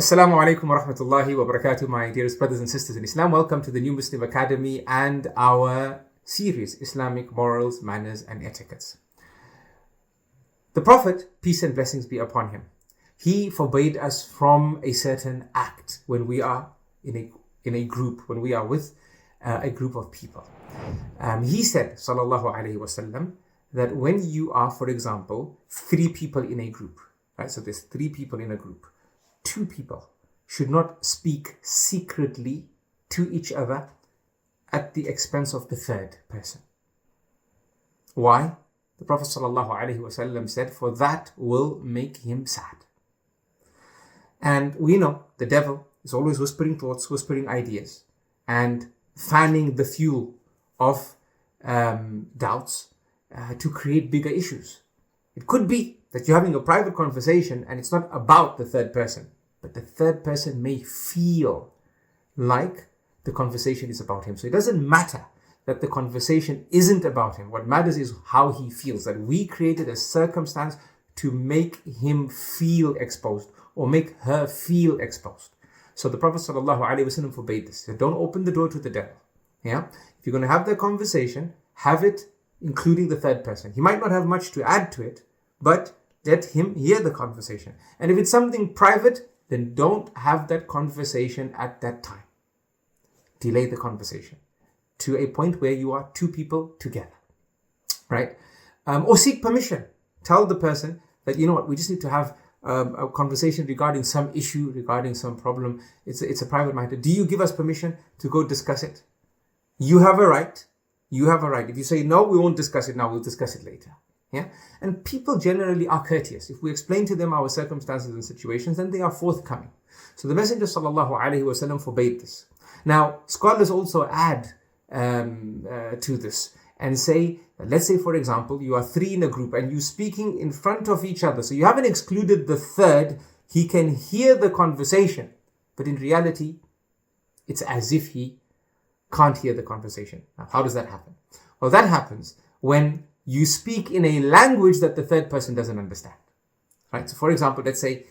Assalamu alaikum wa rahmatullahi wa barakatuh, my dearest brothers and sisters in Islam. Welcome to the New Muslim Academy and our series, Islamic Morals, Manners and Etiquettes. The Prophet, peace and blessings be upon him, he forbade us from a certain act when we are in a group, when we are with a group of people. He said, sallallahu alaihi wasallam, that when you are, for example, 3 people in a group, right? So there's 3 people in a group. 2 people should not speak secretly to each other at the expense of the 3rd person. Why? The Prophet ﷺ said, for that will make him sad. And we know the devil is always whispering thoughts, whispering ideas, and fanning the fuel of doubts to create bigger issues. It could be that you're having a private conversation and it's not about the 3rd person, but the 3rd person may feel like the conversation is about him. So it doesn't matter that the conversation isn't about him. What matters is how he feels, that we created a circumstance to make him feel exposed or make her feel exposed. So the Prophet ﷺ forbade this. So don't open the door to the devil. Yeah? If you're going to have the conversation, have it including the 3rd person. He might not have much to add to it, but let him hear the conversation. And if it's something private, then don't have that conversation at that time. Delay the conversation to a point where you are 2 people together, right? Or seek permission. Tell the person that, you know what, we just need to have a conversation regarding some issue, regarding some problem. It's a private matter. Do you give us permission to go discuss it? You have a right. You have a right. If you say, no, we won't discuss it now, we'll discuss it later. Yeah, and people generally are courteous. If we explain to them our circumstances and situations, then they are forthcoming. So the Messenger ﷺ forbade this. Now, scholars also add to this and say, let's say, for example, you are 3 in a group and you're speaking in front of each other. So you haven't excluded the 3rd. He can hear the conversation, but in reality, it's as if he can't hear the conversation. Now, how does that happen? Well, that happens when you speak in a language that the 3rd person doesn't understand, right? So for example, let's say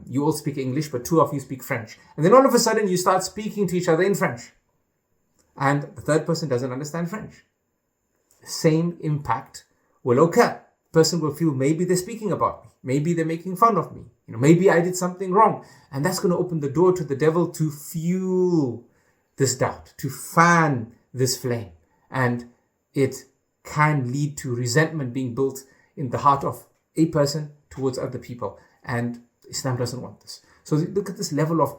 you all speak English, but 2 of you speak French. And then all of a sudden you start speaking to each other in French. And the 3rd person doesn't understand French. The same impact will occur. The person will feel maybe they're speaking about me. Maybe they're making fun of me. Maybe I did something wrong. And that's going to open the door to the devil to fuel this doubt, to fan this flame. And it can lead to resentment being built in the heart of a person towards other people. And Islam doesn't want this. So look at this level of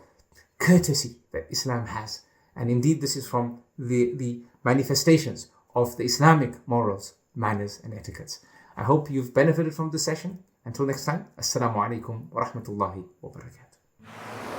courtesy that Islam has. And indeed, this is from the manifestations of the Islamic morals, manners and etiquettes. I hope you've benefited from this session. Until next time, Assalamu alaikum wa rahmatullahi wa barakatuh.